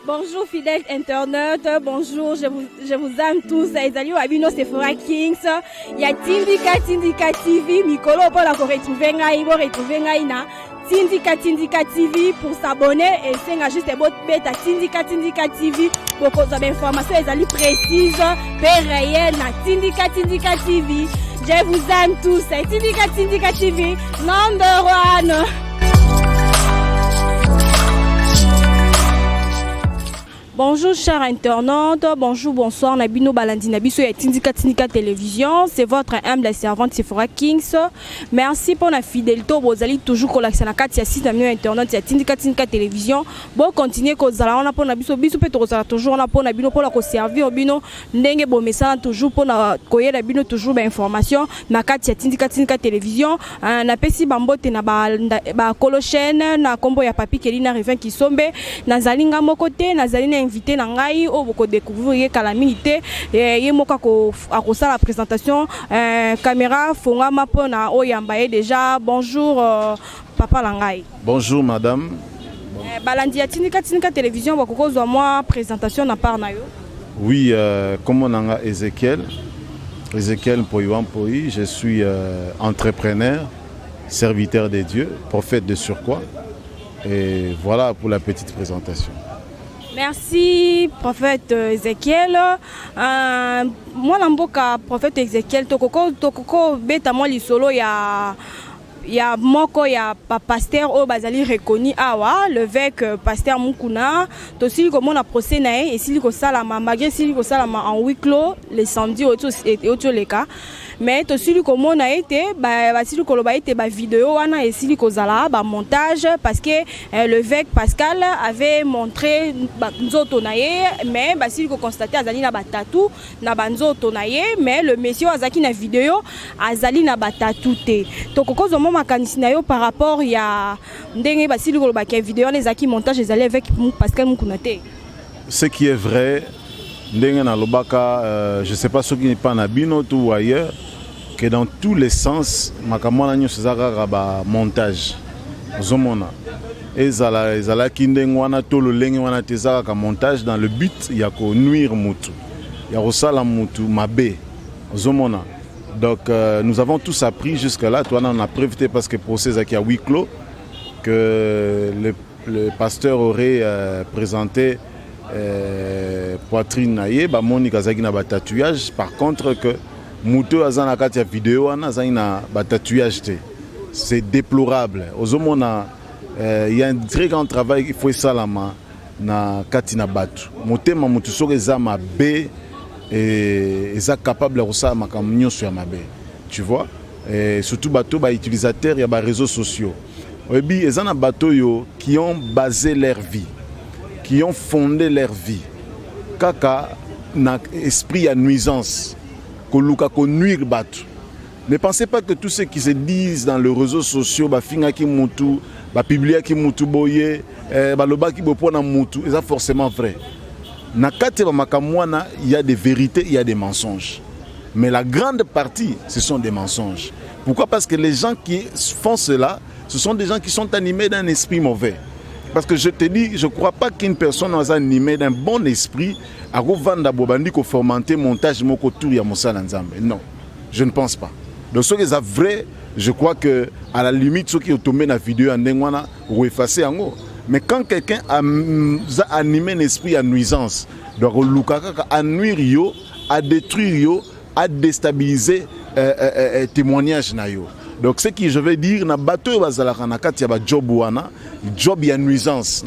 Bonjour fidèles internautes, bonjour, je vous aime tous. Ezali Wabino Sephora Kings. Il y a Tindika TV, Mikolo pour la retrouver ngai na Tindika TV pour s'abonner et c'est juste votre bêta Tindika TV pour cause d'informations ezali précises, réelles na Tindika TV. Je vous aime tous. Tindika TV, number one. Bonjour chers internautes, bonjour, bonsoir, Nabino Balandi Nabiso et Tindika Télévision, c'est votre humble servante Sephora Kings. Merci pour la fidélité, vous allez toujours collaxer la carte, il y a 6 internautes, il y a Tindika Télévision. Bon, continuez que vous allez on a pour Nabiso, biso peut toujours on a pour Nabino pour la servir bino, n'enge bon message toujours pour la coyer Nabino toujours d'informations, na carte il y a Tindika Télévision, na pesi bambote na ba kolo chaîne, na combo ya papi Kelina Revin qui sombe, na zalinga mokote, na zalina invité nangai au boko découvrir calamité et moka ko akosa la présentation caméra fonga mapona oyambaye déjà. Bonjour papa langai. Bonjour madame. Balandi ya Tindika Télévision bako zo moi présentation na part na yo. Oui, comme on a Ezekiel Poyouampoi, je suis entrepreneur, serviteur de Dieu, prophète de surcroît. Et voilà pour la petite présentation. Merci prophète Ezekiel. Moi namboka prophète Ezekiel tokoko beta moi lisolo ya moko ya pasteur o bazali reconnu awa l'évêque pasteur Mukuna to sili ko mona procès na et sili ko sala malgré sili ko sala en huis clos les samedis auto les cas mais to sili ko mona été ba sili ko loba été ba vidéo wana et sili ko zala ba montage parce que l'évêque Pascal avait montré nzoto na ye mais ba sili ko constater azali na ba tatou na ba nzoto na ye mais le monsieur azaki na vidéo azali na ba tatou te to kokozo par rapport à la vidéo les acquis montage les allés avec Pascal Mukunate. Ce qui est vrai, je ne sais pas ce qui n'est pas Nabino ou ailleurs, que dans tous les sens, makamana c'est montage. Zomona. Et zala kindengwana tolo lengwana tezaka montage dans le but il y a ko nuire mutu. Il y a osala mutu mabe. Zomona. Donc nous avons tous appris jusque-là, toi on a prévu parce que le procès est à huis clos, que le pasteur aurait présenté poitrine naïe, Monique Azagi na tatouage, par contre que Mouto Azana Katia vidéo na tatouage. C'est déplorable. Il y a un très grand travail qu'il faut ça na Katina Batu. Motema Moutou Sorezama B. Et ils sont capables de faire ça. Tu vois, et surtout bateau utilisateurs il y a des réseaux sociaux. Et puis ils ont des bateaux qui ont basé leur vie, qui ont fondé leur vie. Kaka na esprit à nuisance, ko nuire bateau. Ne pensez pas que tous ceux qui se disent dans les réseaux sociaux, finga ki mutu, publier ki mutu boye, loba ki bopo na mutu, c'est forcément vrai. Il y a des vérités, il y a des mensonges. Mais la grande partie, ce sont des mensonges. Pourquoi? Parce que les gens qui font cela, ce sont des gens qui sont animés d'un esprit mauvais. Parce que je te dis, je ne crois pas qu'une personne soit animée d'un bon esprit à revendre bobandi ko fomenter montage moko tour ya mosala nzambe. Non, je ne pense pas. Donc ce qui est vrai, je crois que à la limite ceux qui ont tombé la vidéo en ndengwana ou effacer en haut. Mais quand quelqu'un a animé un esprit à nuisance, donc à nuire, à détruire, à déstabiliser témoignage. Donc ce que je veux dire, na bateau job ya nuisance.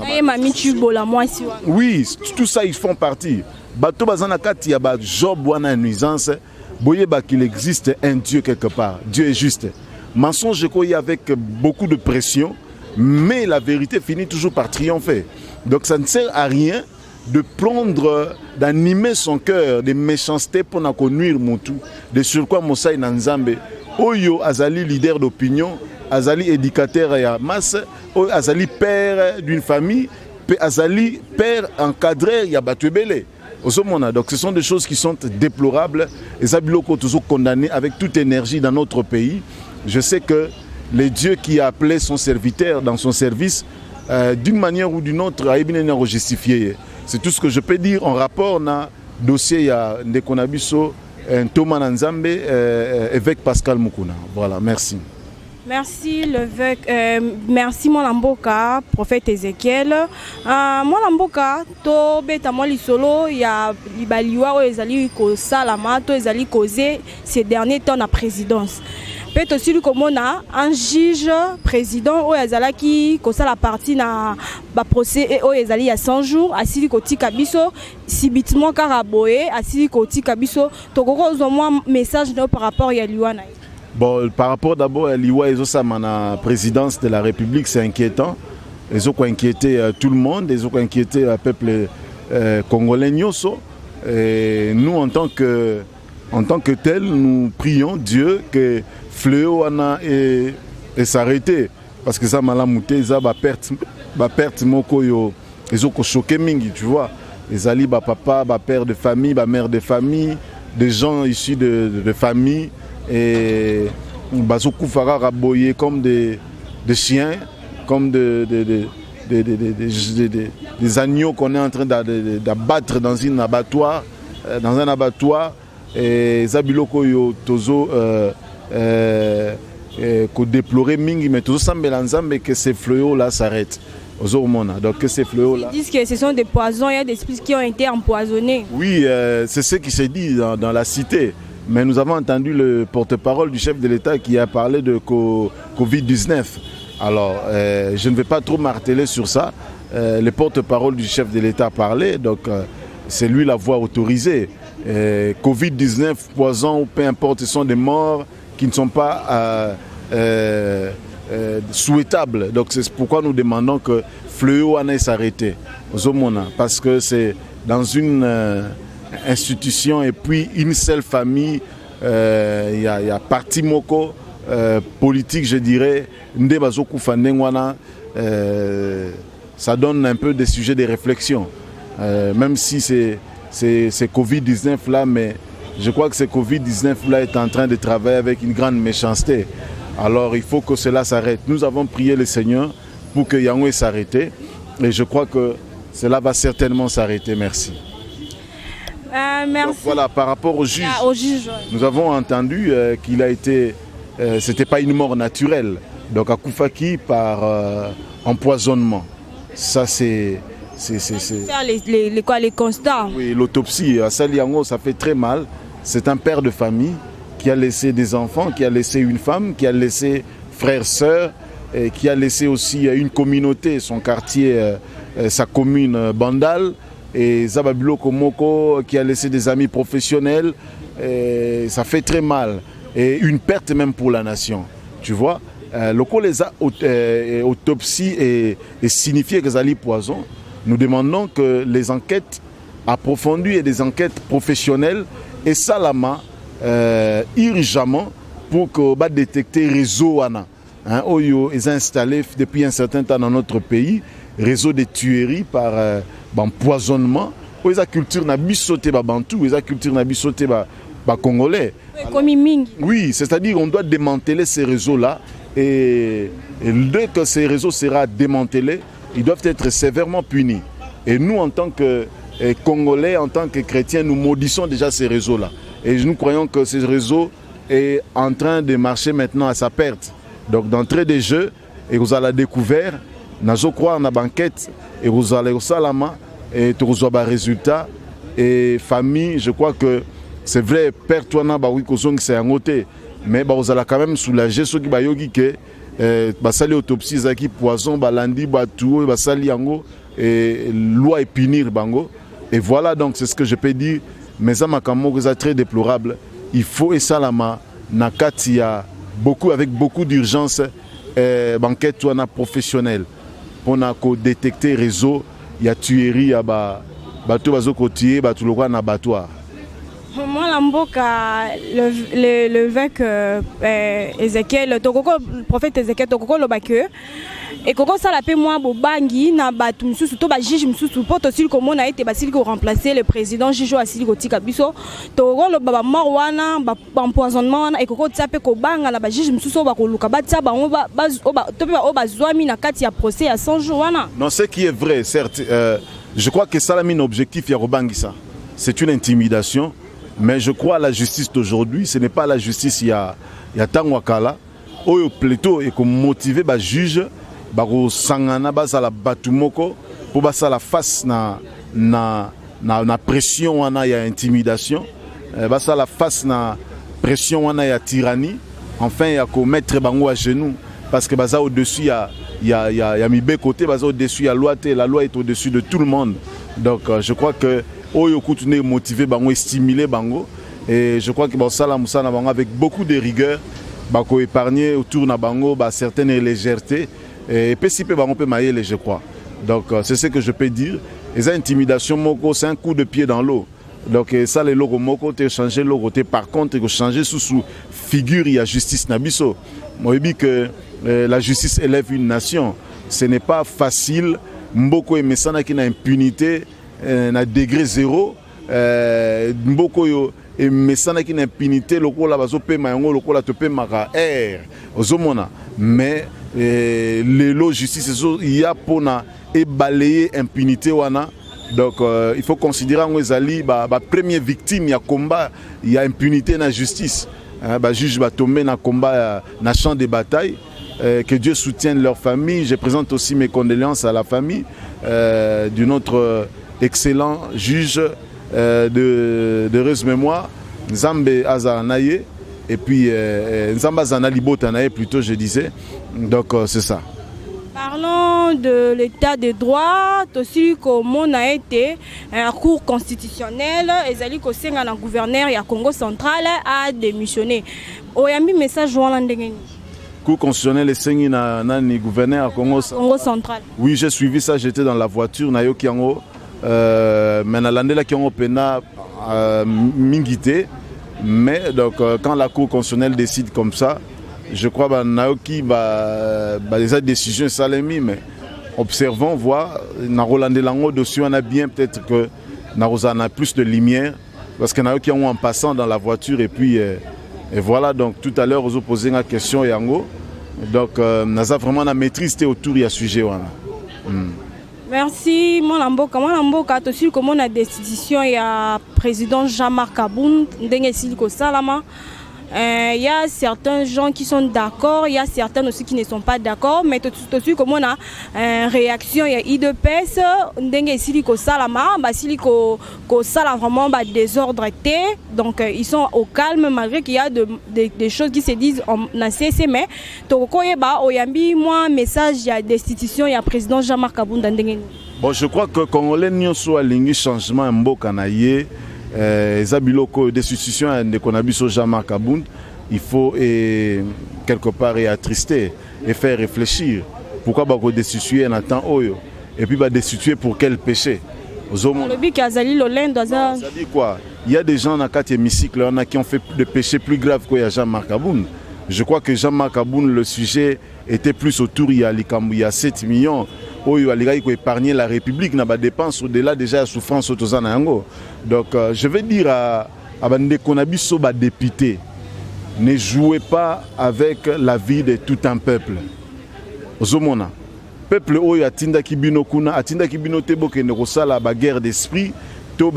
Oui, tout ça ils font partie. Bateau bazanakati ya job wana nuisance. Boyeba qu'il existe un Dieu quelque part. Dieu est juste. Mensonge qu'il avec beaucoup de pression. Mais la vérité finit toujours par triompher. Donc ça ne sert à rien de prendre, d'animer son cœur de méchanceté pour nous nuire Moutou. De sur quoi Moussaï Nanzambe, Oyo Azali leader d'opinion, Azali éducateur à masse, Azali père d'une famille, Azali père encadré à Batubele. Donc ce sont des choses qui sont déplorables et Zabiloko toujours condamné avec toute énergie dans notre pays. Je sais que le Dieu qui a appelé son serviteur dans son service, d'une manière ou d'une autre, a bien justifié. c'est tout ce que je peux dire en rapport na dossier ya Ndekonabiso Thomas Nanzambe évêque Pascal Mukuna. Voilà, merci. Merci l'évêque, merci Molamboka, prophète Ézéchiel. Molamboka, to beta moli solo ya libaliwa o ezali ko salama to ezali causé ces derniers temps na présidence. Peut aussi comme on a un juge président o ezalaki ko sala partie na ba procès et o ezali ya 100 jours asili ko tika biso subitement karaboé asili ko tika biso to ko zo moi message no par rapport ya liwa na. Bon, par rapport d'abord à l'Iwa et la présidence de la République, c'est inquiétant. Ils ont inquiété tout le monde, ils ont inquiété le peuple congolais. Et nous, en tant que tel, nous prions Dieu que fléau et s'arrêter. Parce que ça m'a lamouté, ça va perdre moko yo. Ils ont choqué mingi, tu vois. Les ali, papa, père de famille, mère de famille, des gens issus de famille. Et Bazoukou Farah raboyé comme des chiens, comme des agneaux qu'on est en train d'abattre dans un abattoir. Et Zabiloko yo tozo qu'on déplorait mingi, mais tozo sambelanzambe que ces fléaux là s'arrêtent. Donc que ces fléaux là. Ils disent que ce sont des poisons, il y a des esprits qui ont été empoisonnés. Oui, c'est ce qui s'est dit dans la cité. Mais nous avons entendu le porte-parole du chef de l'État qui a parlé de Covid-19. Alors, je ne vais pas trop marteler sur ça. Le porte-parole du chef de l'État a parlé, donc c'est lui la voix autorisée. Covid-19, poison ou peu importe, ce sont des morts qui ne sont pas souhaitables. Donc c'est pourquoi nous demandons que fléau en ait s'arrêter aux Omona, parce que c'est dans une institution et puis une seule famille, y a parti moko politique, je dirais, ça donne un peu des sujets de réflexion, même si c'est Covid-19 là, mais je crois que ce Covid-19 là est en train de travailler avec une grande méchanceté. Alors il faut que cela s'arrête. Nous avons prié le Seigneur pour que Yangwé s'arrête et je crois que cela va certainement s'arrêter. Merci. Merci. Donc, voilà, par rapport au juge, nous avons entendu qu'il a été, c'était pas une mort naturelle, donc à Koufaki par empoisonnement. Ça c'est les constats. Oui, l'autopsie à Saliango, ça fait très mal. C'est un père de famille qui a laissé des enfants, qui a laissé une femme, qui a laissé frères, sœurs, et qui a laissé aussi une communauté, son quartier, sa commune Bandal. Et Zababilo Komoko qui a laissé des amis professionnels, et ça fait très mal. Et une perte même pour la nation, tu vois. Les autopsies et signifié que Zali poison, nous demandons que les enquêtes approfondies et des enquêtes professionnelles et salama urgemment pour qu'on va détecter réseau wana. Oyo est installé depuis un certain temps dans notre pays, réseau de tueries par empoisonnement. La culture n'a pas sauté bantou, la culture n'a pas sauté congolais. Oui, c'est-à-dire qu'on doit démanteler ces réseaux-là et dès que ces réseaux seront démantelés, ils doivent être sévèrement punis. Et nous, en tant que Congolais, en tant que chrétiens, nous maudissons déjà ces réseaux-là. Et nous croyons que ces réseaux est en train de marcher maintenant à sa perte. Donc d'entrée des jeux, et vous allez découvrir, nous croyons en la banquette, et vous allez au salama, et vous avez un résultat. Et famille, je crois que c'est vrai, père, toi, c'est un côté, mais vous allez quand même soulager ceux qui ont que basali autopsie, qui poison, balandi, batou, basali yango, et loi et punir bango. Et voilà, donc c'est ce que je peux dire. Mais ça m'a très déplorable. Il faut et salama, nakatia, avec beaucoup d'urgence, banquette professionnelle pour détecter réseau, il y a tuerie, il y a bateau bazo côtier, bateau le na abattoir. Moi, l'évêque Ézéchiel, le prophète Ézéchiel, et quand ça l'appelle moi, Bobangi, na batu, surtout juge, surtout pour aussi comme on a été basile pour remplacer le président Jijo Asili Kotika Biso, Togo le baba Marwana, empoisonnement, et quand ça peut kobanga la juge, surtout bakoluka batsa, tope ba obazwami na kati ya procès à 100 jours. Non, ce qui est vrai, certes. Je crois que ça a mis un objectif à Robangisa. C'est une intimidation, mais je crois à la justice d'aujourd'hui. Ce n'est pas la justice il y a Tangwakala. Oyo plutôt et comme motiver ba juge ba ko sangana ba la batumoko pour ba la face na pression wana ya intimidation ba la face na pression wana ya tyrannie, enfin ya ko mettre bango à genoux parce que baza au-dessus il y a mis bé côté baza au-dessus la loi est au-dessus de tout le monde. Donc je crois que oyo continuer motiver bango et stimuler bango, et je crois que ba sala musana bango avec beaucoup de rigueur ba ko épargner autour na bango ba certaines légèretés et puis si peu bango peut mailler, je crois. Donc c'est ce que je peux dire. Les intimidations moko c'est un coup de pied dans l'eau. Donc ça les logos moko te changer logo te par contre que changer sous figure il y a justice nabiso. Moi je dis que la justice élève une nation. Ce n'est pas facile. Mboko et mesana qui n'a impunité na degré zéro. Mboko yo et mesana qui n'a impunité lokola bazo pe mayango lokola to pe maka ozomona. Mais les lois justice il y a pour na et balayer impunité wana. Donc il faut considérer que les première victime, il y a combat, il y a impunité dans la justice. Le juge va tomber dans le combat, dans le champ de bataille. Que Dieu soutienne leur famille. Je présente aussi mes condoléances à la famille de notre excellent juge d'heureuse mémoire, Nzambe Azanaye, et puis Nzambe Azanali Botanaye plutôt, je disais. Donc c'est ça. Parlons de l'état de droit, aussi comme on a été à la Cour constitutionnelle, et que c'est un gouverneur du Congo central a démissionné. On a mis message à la Cour constitutionnelle c'est un gouverneur du Congo central. Oui, j'ai suivi ça, j'étais dans la voiture, nayo kiango, mais na landela kiango pena mingité, mais donc quand la Cour constitutionnelle décide comme ça, je crois que Naoki les décisions salemi, mais observons, voir, Roland Lango dessus, on a bien peut-être que Narosa a plus de lumière, parce que Naoki ont en passant dans la voiture, et puis et voilà, donc tout à l'heure, vous posez une question, Yango, donc Naza vraiment la maîtrise autour du sujet. Merci, mon Lamboka, aussi comme on a décision, il y a président Jean-Marc Aboun, Ndengesil Salama. Il y a certains gens qui sont d'accord, il y a certains aussi qui ne sont pas d'accord, mais tout de suite comme on a réaction, il y a IDPS, ndenge siliko salama, basiliko ko sala vraiment désordre, donc ils sont au calme malgré qu'il y a des choses qui se disent en CC, mais toko yeba oyambi moi message il y a destitution, il y a président Jean-Marc Abounda ndenge. Bon, je crois que Congolais nyonso alingi changement mboka na ye. Zabiloko destitution de Konabiso Jean-Marc Abound, il faut quelque part attrister et faire réfléchir. Pourquoi bah destituer un temps oyo et puis bah destituer pour quel péché? Le but qu'Azali Lolin dans un. Ça dit quoi? Il y a des gens dans 4 hémicycles qui ont fait des péchés plus graves que Jean-Marc Abound. Je crois que Jean-Marc Abound, le sujet était plus autour, il y a 7 millions. Il faut épargner la République, n'a pas dépense au-delà déjà la souffrance aux Zanango. Donc je vais dire à Bande Konabiso, député, ne jouez pas avec la vie de tout un peuple. Ozomona. Peuple oyo atinda kibino kuna, atinda kibino tebo ke ne kosala ba guerre d'esprit, to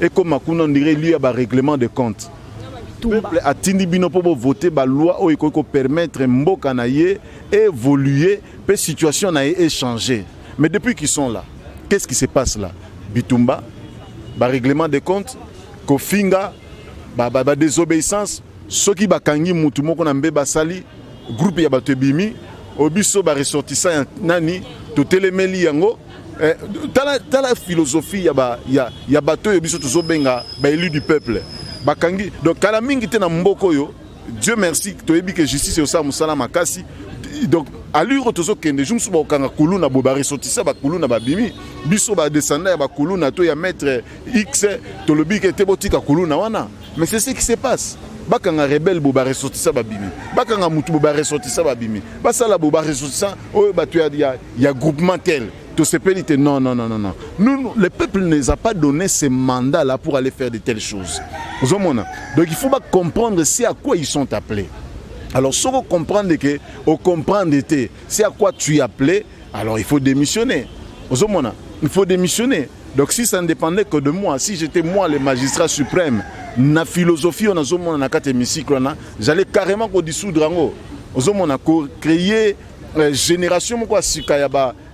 et comme makuna on dirait lui a ba règlement de compte. Peuple atindi bino pour voter ba loi oyo ko permettre mboka na ye évoluer, la situation a changé. Mais depuis qu'ils sont là, qu'est-ce qui se passe là? Bitumba, règlement de compte, Kofinga, désobéissance, ceux qui bakangi mutumoko na mbe basali, groupe ya batebimi, obiso ba ressortissant nani, to telemeli yango, la philosophie ya bato obiso to benga ba élu du peuple. Bakangi, donc kala mingi te na mboko yo, Dieu merci, to ebi que justice osa musala makasi. Donc à l'heure tozo kende jum suba okanga kuluna bo ba ressortissa ba kuluna ba bimi biso ba descendre ba kuluna to ya maître X to lobi ke te botika kuluna wana, mais c'est ce qui se passe. Bakanga rebelle bo ba ressortissa ba bimi bakanga mutu bo ba ressortissa ba bimi basala bo ba ressortissa o ba tu ya groupement tel to sepelite non. Nous le peuple ne nous a pas donné ce mandat là pour aller faire de telles choses. Donc il faut pas comprendre c'est à quoi ils sont appelés. Alors, si on comprend que, c'est à quoi tu es appelé, alors il faut démissionner. Il faut démissionner. Donc si ça ne dépendait que de moi, si j'étais moi le magistrat suprême, na philosophie on a na quatre hémicycle, j'allais carrément dissoudre créer génération quoi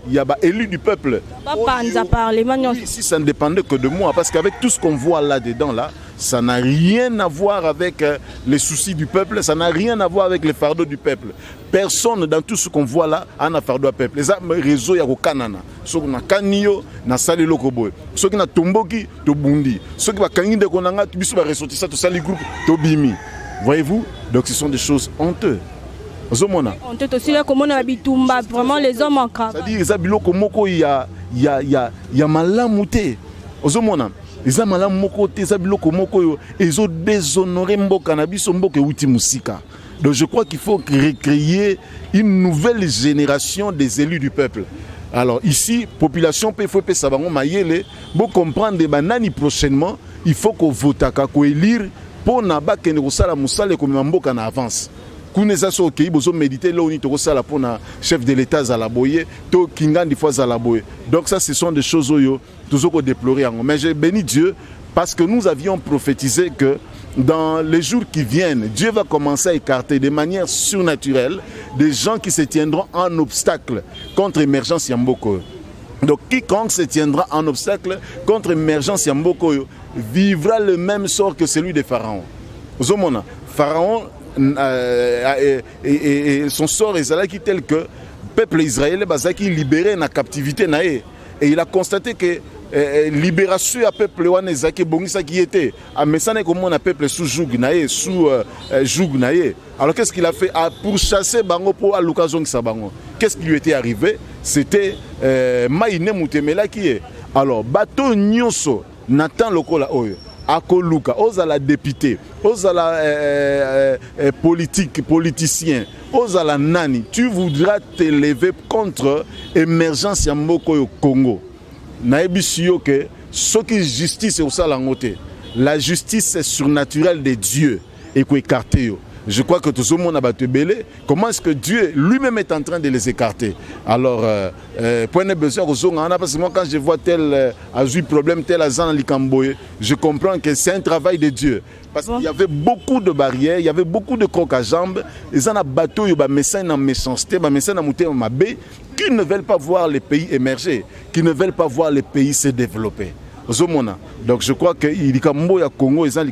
il y a élu du peuple. Oui, si ça ne dépendait que de moi, parce qu'avec tout ce qu'on voit là-dedans, là, ça n'a rien à voir avec les soucis du peuple, ça n'a rien à voir avec les fardeaux du peuple. Personne dans tout ce qu'on voit là a un fardeau du peuple. Les réseaux, il y a kanana. Ceux qui ont kanio, na sali lokoboy. Ceux qui ont tomboki, to bundi. Ceux qui ont kangi de konanga, tu bisu ba ressortir to sali groupe, to bimi. Voyez-vous? Donc ce sont des choses honteuses. On peut aussi comment on habite vraiment les hommes en cas. C'est-à-dire il y a malamouté. Ozomona, les amalam moko te zabiloko moko yo ezo déshonorer mboka na biso mboka uti musika. Donc je crois qu'il faut recréer une nouvelle génération des élus du peuple. Alors ici, population peut faut ça bango mayele, pour comprendre des banani prochainement, il faut qu'on vote ko élire pour na ba kene ko sala musale ko mboka na avance. Kuneza so ki bozo méditer là oni to sala pour na chef de l'état za la boye, to kingandi fois za la boye. Donc ça ce sont des choses yo toujours qu'on déplorer. Mais j'ai béni Dieu parce que nous avions prophétisé que dans les jours qui viennent, Dieu va commencer à écarter de manière surnaturelle des gens qui se tiendront en obstacle contre l'émergence Yamboko. Donc quiconque se tiendra en obstacle contre l'émergence Yamboko vivra le même sort que celui de Pharaon. Pharaon et son sort est tel que le peuple israélien est libéré dans la captivité. Et il a constaté que libération du peuple qui était mais ça n'est comme on peuple sous joug sous joug. Alors qu'est-ce qu'il a fait pour chasser bango pour à l'occasion de bango? Qu'est-ce qui lui était arrivé? C'était Maïne Moutemela qui est alors bateau nyonso Nathan Lokola Oyo Akoluka, ozala député, ozala politicien, ozala nani, tu voudras t'élever contre l'émergence ya mboko yo Congo. Naebisio que ce qui est justice est au salangote. La justice est surnaturelle de Dieu et qu'on écarte. Je crois que tout le monde a battu belé. Comment est-ce que Dieu lui-même est en train de les écarter? Alors, point de besoin, parce que moi, quand je vois tel problème, tel azan likamboye, je comprends que c'est un travail de Dieu. Parce qu'il y avait beaucoup de barrières, il y avait beaucoup de crocs à jambes. Ils ont bateau, ils ont une méchanceté, qui ne veulent pas voir les pays émerger, qui ne veulent pas voir les pays se développer. Donc je crois que il y a Congo, ils ont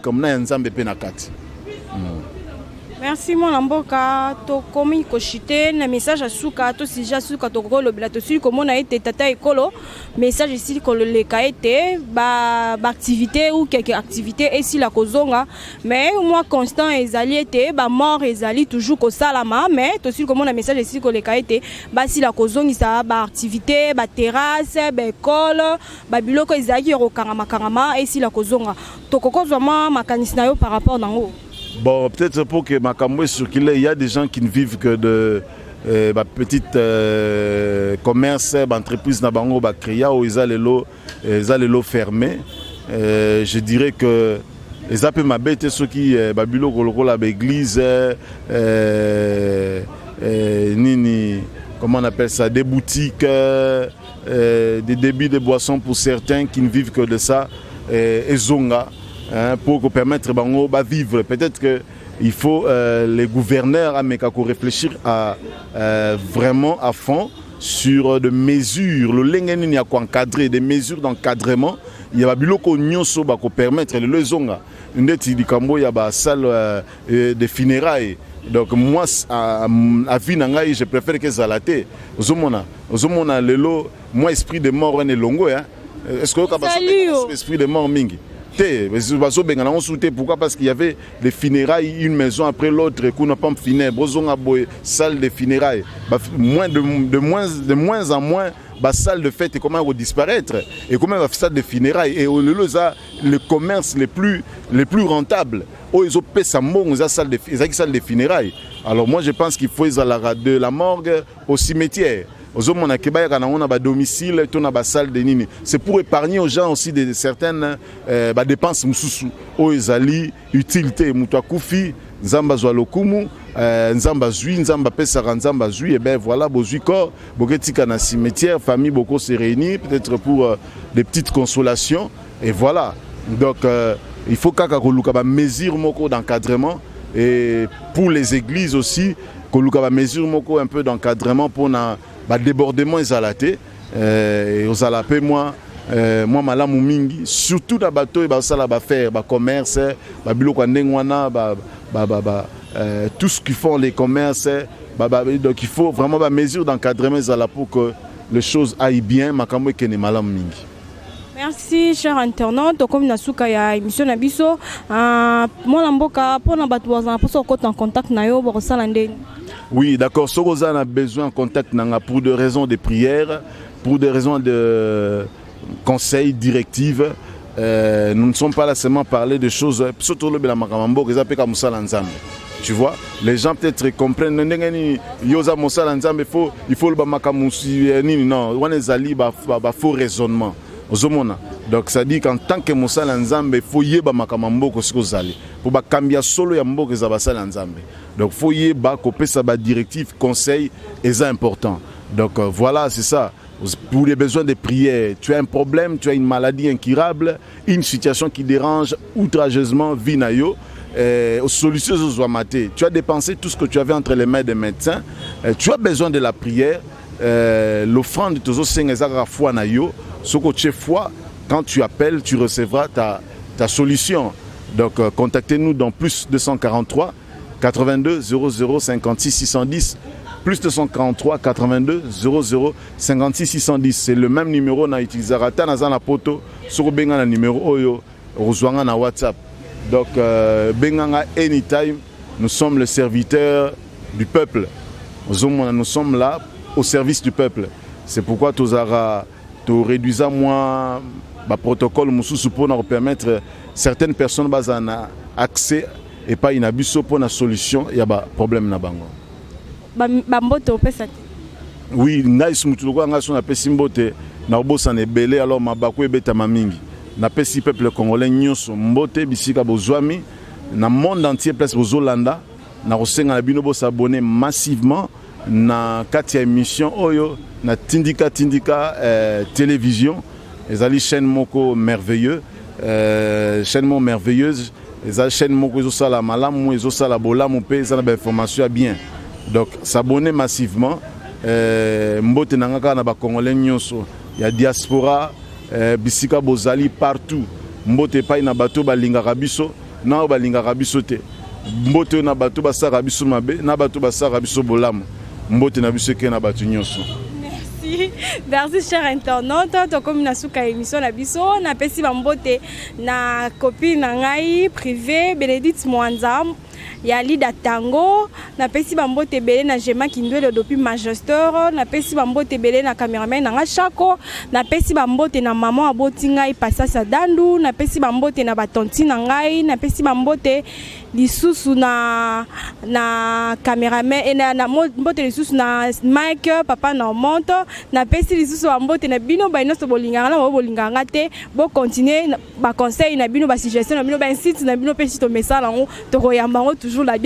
merci mon amboka to komi koshite na message asuka to sija suka to ko lobela to sili comme on a été tata ekolo message ici ko le kaete ba activité ou quelque activité et si la kozonga mais moi constant ezali été ba mort ezali toujours ko salama mais to sili comme on a message ici ko le kaete ba si la kozongi ça ba activité ba terrasse ba école ba biloko ezali ro kangama et si la kozonga to koko vraiment makanisi na yo par rapport nango. Bon, peut-être pour que Makambo circule, il y a des gens qui ne vivent que de petites commerces, entreprises nabango bakria où ils ont les lots fermés. Je dirais que les appels ma bête ceux qui babilo koloko la église nini comment on appelle ça, des boutiques, des débits de boissons pour certains qui ne vivent que de ça et zonga. Pour permettre de vivre. Peut-être qu'il faut les gouverneurs à réfléchir vraiment à fond sur des mesures. Le lengeni y a encadrer des mesures d'encadrement. Il y a des choses qui permettre de le zonga. Il y a des salles de funérailles. Donc moi, à vie, je préfère que ça late. Ozomona lelo, moi esprit de mort est longo. Est-ce que vous avez esprit de mort mingi? Pourquoi? Parce qu'il y avait des funérailles, une maison après l'autre, qu'on n'a pas fini, salle de funérailles. De moins en moins, la salle de fête, comment va disparaître? Et comment va salle de funérailles? Et le commerce les plus rentables, ils ont payé sa salle de funérailles. Alors moi je pense qu'il faut de la morgue au cimetière. C'est pour épargner aux gens aussi de certaines dépenses utilité nzamba zwa lokumu nzamba zui nzamba pesara nzamba zui et ben voilà bozui corps boketika na cimetière famille beaucoup se réunir peut-être pour des petites consolations et voilà donc il faut kaka koluka ba mesure moko d'encadrement et pour les églises aussi koluka ba mesure moko un peu d'encadrement pour na ba débordement ezalate et aux alapé moi malamu mingi surtout na bateau ba sala ba faire ba commerce ba biloko ndengwana tout ce qu'ils font les commerces donc il faut vraiment ba mesure d'encadrement ezala pour que les choses aillent bien makambo ekene malamu mingi. Merci cher internaute comme nasuka ya émission na biso mwana mboka pona batu bazana poso ko en contact na yo ba sala ndeni. Oui, d'accord, Sorozan a besoin de contact nanga pour des raisons de prière, pour des raisons de conseils, directives. Nous ne sommes pas là seulement parler de choses surtout le bela makamambo que ça peut comme ça l'ensemble. Tu vois, les gens peut-être comprennent yoza mosala nzambe il faut le bamakamusi non, on est ali ba faux raisonnement. Donc ça dit qu'en tant que mosala nzambe faut yeba makamambo ko sikozali pour ba kambia solo ya mboka za basala nzambe. Donc faut yeba kopé ça ba directive conseil est important. Donc voilà, c'est ça. Pour les besoins de prière, tu as un problème, tu as une maladie incurable, une situation qui dérange outrageusement vinayo, solution tu as dépensé tout ce que tu avais entre les mains des médecins, tu as besoin de la prière, l'offrande de tozo sengezaka foi na yo, ce que tu es foi, quand tu appelles, tu recevras ta solution. Donc contactez-nous dans plus 243 82 00 56 610 plus 243 82 00 56 610. C'est le même numéro na utilisé rata na zana poto sur benga numéro oyo rozwanga na WhatsApp. Donc benganga anytime, nous sommes le serviteur du peuple. Nous sommes là au service du peuple. C'est pourquoi tu réduisons moins le protocole pour nous permettre certaines personnes bazana accès et pas une abus pour la solution il y a un problème na bango. Bambote opesa. Oui, ngai sumutuluko nga so na pesi mbote na obosa ne belé alors mabako ebeta mamingi. Na pesi peuple congolais nyonso mbote bisika bozwami na monde entier place bozolanda na kosenga na bino bo s'abonner massivement na kati ya émission oyo na tindika télévision ezali chaîne moko merveilleux chaîne moko merveilleuse ezali chaîne moko ezosala malamu ezosala bolamu pe ezana ba information bien. Donc s'abonner massivement mbote nangaka na ba congolais nyonso ya diaspora bisika bozali partout mbote pa na bato balingaka biso na balingaka biso te mbote na bato basaka biso mabe na bato basaka biso bolamu mbote na biso ke na bato nyonso. Merci cher internaute to comme na suka émission na biso na pesi bambote na copine na ngai privé Bénédicte Mwanza ya Lida Tango na pesi bambote belé na Gema Kindwele depuis Majesteur na pesi bambote belé na cameraman na Chako na pesi bambote na maman aboti ngai Pasasa Dandu na pesi bambote na batonti na ngai na pesi bambote lisusu na cameraman et na mbote lisusu na Mike papa na monto na pesi lisusu bambote na bino baino so bolinganga na bolinganga te bo continuer ba conseil na bino ba suggestion na bino ba incite na bino pesi to message to koyamba toujours la bien